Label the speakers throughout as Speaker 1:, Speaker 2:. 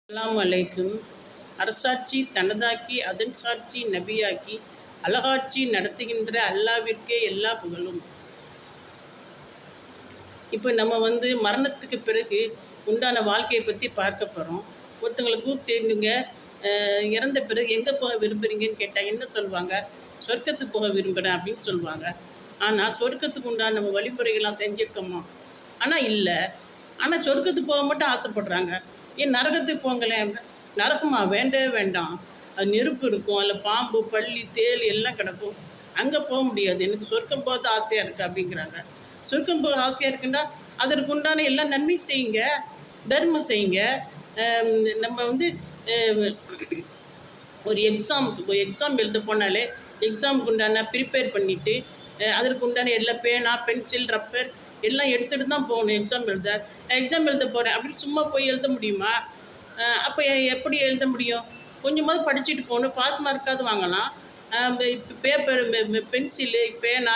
Speaker 1: அஸ்ஸலாமு அலைக்கும். அரசாட்சி தனதாக்கி அதன் சாட்சி நபியாக்கி அழகாட்சி நடத்துகின்ற அல்லாவிற்கே எல்லா புகழும். இப்போ நம்ம மரணத்துக்கு பிறகு உண்டான வாழ்க்கையை பற்றி பார்க்க போகிறோம். ஒருத்தங்களை கூப்பிட்டு நீங்கள் இறந்த பிறகு எங்கே போக விரும்புகிறீங்கன்னு கேட்டால் என்ன சொல்லுவாங்க? சொர்க்கத்துக்கு போக விரும்புகிறேன் அப்படின்னு சொல்லுவாங்க. ஆனால் சொர்க்கத்துக்கு உண்டான நம்ம வழிமுறைகள்லாம் செஞ்சுருக்கோமா? ஆனால் இல்லை. ஆனால் சொர்க்கத்துக்கு போக மட்டும் ஆசைப்படுறாங்க. ஏன் நரகத்துக்கு போங்களேன்? நரகமா? வேண்டவே வேண்டாம். அது நெருப்பு இருக்கும், அதில் பாம்பு பள்ளி தேள் எல்லாம் கிடக்கும். அங்கே போக முடியாது. எனக்கு சொர்க்கம் போகிறது ஆசையாக இருக்குது அப்படிங்கிறாங்க. சொர்க்கம் போக ஆசையாக இருக்குன்னா அதற்கு உண்டான எல்லா நன்மையும் செய்யுங்க, தர்மம் செய்யுங்க. நம்ம ஒரு எக்ஸாம் எழுத போனாலே எக்ஸாமுக்கு உண்டான ப்ரிப்பேர் பண்ணிவிட்டு அதற்கு உண்டான எல்லா பேனா பென்சில் ரப்பர் எல்லாம் எடுத்துகிட்டு தான் போகணும். எக்ஸாம் எழுத போகிறேன் அப்படின்னு சும்மா போய் எழுத முடியுமா? அப்போ எப்படி எழுத முடியும்? கொஞ்சமாவது படிச்சுட்டு போகணும். பாஸ் மார்க்காவது வாங்கலாம். பேப்பர் பென்சிலு பேனா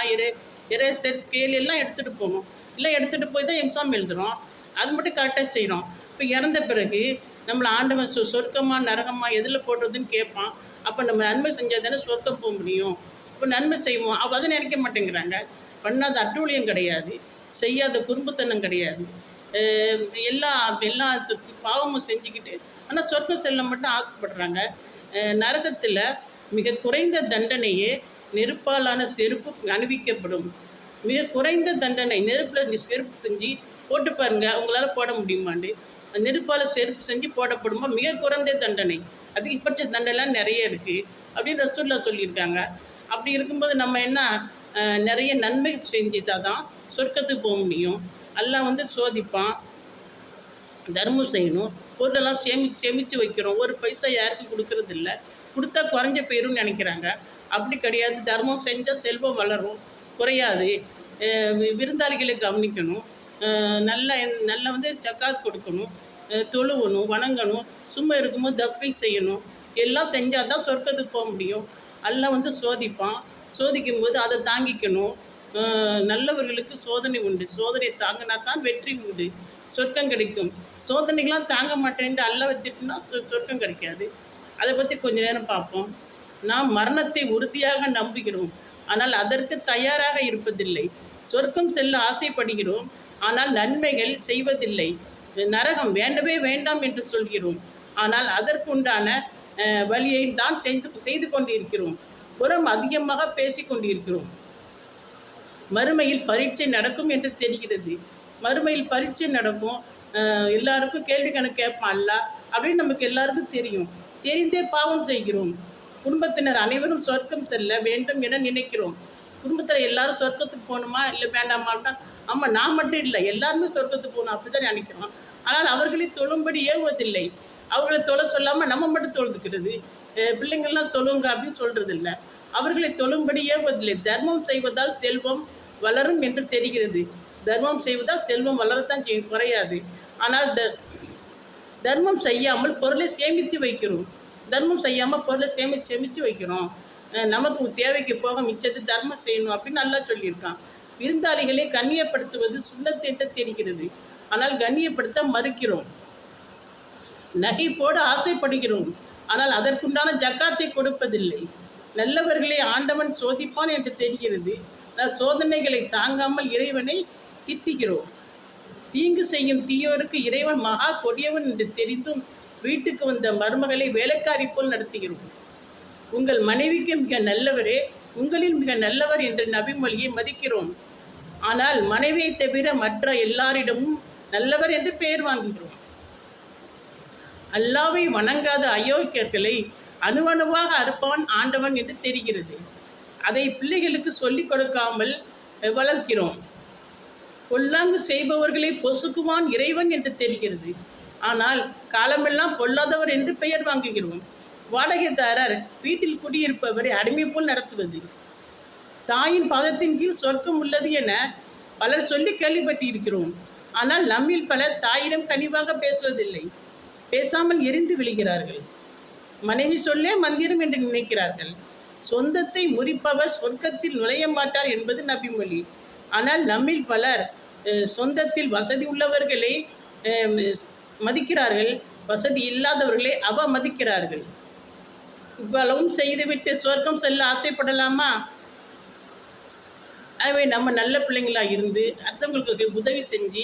Speaker 1: இரேசர் ஸ்கேல் எல்லாம் எடுத்துகிட்டு போகணும். எல்லாம் எடுத்துகிட்டு போய் தான் எக்ஸாம் எழுதுகிறோம். அது மட்டும் கரெக்டாக செய்கிறோம். இப்போ இறந்த பிறகு நம்மளை ஆண்டவன் சொர்க்கமா நரகமா எதில் போடுறதுன்னு கேட்பான். அப்போ நம்ம நன்மை செஞ்சால் தானே சொர்க்கம் போக முடியும். இப்போ நன்மை செய்வோம். அதை நினைக்க மாட்டேங்கிறாங்க. பண்ணாத அட்டூழியம் கிடையாது, செய்யாத குறும்புத்தனம் கிடையாது. எல்லா பாவமும் செஞ்சுக்கிட்டு ஆனால் சொர்க்கம் செல்ல மட்டும் ஆசைப்படுறாங்க. நரகத்தில் மிக குறைந்த தண்டனையே நெருப்பாலான செருப்பு அணிவிக்கப்படும். மிக குறைந்த தண்டனை நெருப்பில் செருப்பு செஞ்சு போட்டு பாருங்க, உங்களால் போட முடியுமாண்டு. நெருப்பால் செருப்பு செஞ்சு போடப்படுமா? மிக குறைந்த தண்டனை. அதிகபட்ச தண்டனைலாம் நிறைய இருக்குது அப்படின்னு ரசூலுல்லாஹ் சொல்லியிருக்காங்க. அப்படி இருக்கும்போது நம்ம என்ன நிறைய நன்மை செஞ்சுதான் தான் சொர்க்கத்துக்கு போக முடியும். அல்லாஹ் சோதிப்பான். தர்மம் செய்யணும். பொருளெல்லாம் சேமித்து வைக்கிறோம். ஒரு பைசா யாருக்கும் கொடுக்கறது இல்லை. கொடுத்தா குறைஞ்ச போயிரும்னு நினைக்கிறாங்க. அப்படி கிடையாது. தர்மம் செஞ்சால் செல்வம் வளரும், குறையாது. விருந்தாளிகளை கவனிக்கணும். நல்லா ஜக்காத் கொடுக்கணும், தொழுவணும், வணங்கணும். சும்மா இருக்கும்போது தஸ்பீஹ் செய்யணும். எல்லாம் செஞ்சால் தான் சொர்க்கத்துக்கு போக முடியும். அல்லாஹ் சோதிப்பான். சோதிக்கும்போது அதை தாங்கிக்கணும். நல்லவர்களுக்கு சோதனை உண்டு. சோதனை தாங்கினா தான் வெற்றி உண்டு, சொர்க்கம் கிடைக்கும். சோதனைகள்லாம் தாங்க மாட்டேன்ட்டு அல்லாஹ்வை திட்டினா சொர்க்கம் கிடைக்காது. அதை பற்றி கொஞ்சம் நேரம் பார்ப்போம். நாம் மரணத்தை உறுதியாக நம்புகிறோம், ஆனால் அதற்கு தயாராக இருப்பதில்லை. சொர்க்கம் செல்ல ஆசைப்படுகிறோம், ஆனால் நன்மைகள் செய்வதில்லை. நரகம் வேண்டவே வேண்டாம் என்று சொல்கிறோம், ஆனால் அதற்குண்டான வழியை தான் செய்து கொண்டிருக்கிறோம். புறம் அதிகமாக பேசி கொண்டிருக்கிறோம். மறுமையில் பரீட்சை நடக்கும் என்று தெரிகிறது. மறுமையில் பரீட்சை நடக்கும். எல்லாருக்கும் கேள்வி கணக்கு கேட்பான் அல்லாஹ் அப்படின்னு நமக்கு எல்லாருக்கும் தெரியும். தெரிந்தே பாவம் செய்கிறோம். குடும்பத்தினர் அனைவரும் சொர்க்கம் செல்ல வேண்டும் என நினைக்கிறோம். குடும்பத்தில் எல்லாரும் சொர்க்கத்துக்கு போகணுமா இல்லை வேண்டாமாட்டா? ஆமாம், நான் மட்டும் இல்லை, எல்லாருமே சொர்க்கத்துக்கு போகணும் அப்படி தான் நினைக்கிறோம். ஆனால் அவர்களை தொழும்படி ஏவுவதில்லை. அவர்களை தொழ சொல்லாமல் நம்ம மட்டும் தொழுதுக்கிறது. பிள்ளைங்கள்லாம் தொழுங்க அப்படின்னு சொல்கிறது இல்லை. அவர்களை தொழும்படி ஏவுவதில்லை. தர்மம் செய்வதால் செல்வம் வளரும் என்று தெரிகிறது. தர்மம் செய்வதால் செல்வம் வளரத்தான் செய்யும், குறையாது. ஆனால் தர்மம் செய்யாமல் பொருளை சேமித்து வைக்கிறோம். தர்மம் செய்யாமல் பொருளை சேமித்து வைக்கிறோம். நமக்கு தேவைக்கு போக மிச்சது தர்மம் செய்யணும் அப்படின்னு நல்லா சொல்லியிருக்கான். விருந்தாளிகளை கண்ணியப்படுத்துவது சுன்னத்து என்று தெரிகிறது, ஆனால் கண்ணியப்படுத்த மறுக்கிறோம். நகை போட ஆசைப்படுகிறோம், ஆனால் அதற்குண்டான ஜக்காத்தை கொடுப்பதில்லை. நல்லவர்களை ஆண்டவன் சோதிப்பான் என்று தெரிகிறது, சோதனைகளை தாங்காமல் இறைவனை திட்டுகிறோம். தீங்கு செய்யும் தீயோருக்கு இறைவன் மகா கொடியவன் என்று தெரிந்தும் வீட்டுக்கு வந்த மருமகளை வேலைக்காரி போல் நடத்துகிறோம். உங்கள் மனைவிக்கு மிக நல்லவரே உங்களில் மிக நல்லவர் என்ற நபிமொழியை மதிக்கிறோம், ஆனால் மனைவியை தவிர மற்ற எல்லாரிடமும் நல்லவர் என்று பெயர் வாங்குகிறோம். அல்லாவை வணங்காத அயோக்கியர்களை அணுவணுவாக அறுப்பான் ஆண்டவன் என்று தெரிகிறது. அதை பிள்ளைகளுக்கு சொல்லிக் கொடுக்காமல் வளர்க்கிறோம். பொல்லாங்கு செய்பவர்களை பொசுக்குவான் இறைவன் என்று தெரிகிறது, ஆனால் காலமெல்லாம் பொல்லாதவர் என்று பெயர் வாங்குகிறோம். வாடகைதாரர் வீட்டில் குடியிருப்பவரை அடிமை போல் நடத்துவது. தாயின் பாதத்தின் கீழ் சொர்க்கம் உள்ளது என பலர் சொல்லி கேள்விப்பட்டிருக்கிறோம், ஆனால் நம்மில் பலர் தாயிடம் கனிவாக பேசுவதில்லை. பேசாமல் எரிந்து விழுகிறார்கள். மனைவி சொல்லே மந்திரம் என்று நினைக்கிறார்கள். சொந்தத்தை முறிப்பவர் சொர்க்கத்தில் நுழைய மாட்டார் என்பது நபிமொழி. ஆனால் நம்மில் பலர் சொந்தத்தில் வசதி உள்ளவர்களை மதிக்கிறார்கள், வசதி இல்லாதவர்களை அவமதிக்கிறார்கள். இவ்வளவும் செய்துவிட்டு சொர்க்கம் செல்ல ஆசைப்படலாமா? ஆகவே நம்ம நல்ல பிள்ளைங்களா இருந்து அடுத்தவங்களுக்கு உதவி செஞ்சு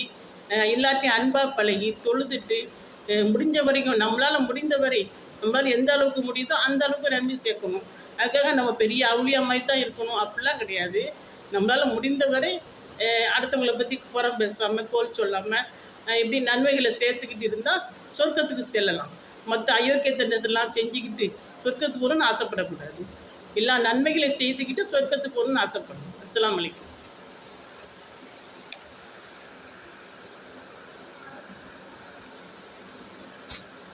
Speaker 1: எல்லாத்தையும் அன்பாக பழகி தொழுதுட்டு முடிஞ்ச வரைக்கும் நம்மளால் முடிந்தவரை நம்மளால் எந்த அளவுக்கு முடியுதோ அந்த அளவுக்கு நன்றி சேர்க்கணும். அதுக்காக நம்ம பெரிய அவுளியா மாதிரி தான் இருக்கணும் அப்படிலாம் கிடையாது. நம்மளால் முடிந்தவரை அடுத்தவங்களை பற்றி புறம் பேசாமல் கோல் சொல்லாமல் இப்படி நன்மைகளை சேர்த்துக்கிட்டு இருந்தால் சொர்க்கத்துக்கு செல்லலாம். மற்ற அயோக்கியத்தனத்தெல்லாம் செஞ்சுக்கிட்டு சொர்க்கத்துக்கு போகணும்னு ஆசைப்படக்கூடாது. எல்லா நன்மைகளை செய்துக்கிட்டு சொர்க்கத்துக்கு போகணும்னு ஆசைப்படணும். அஸ்ஸலாமு அலைக்கும்.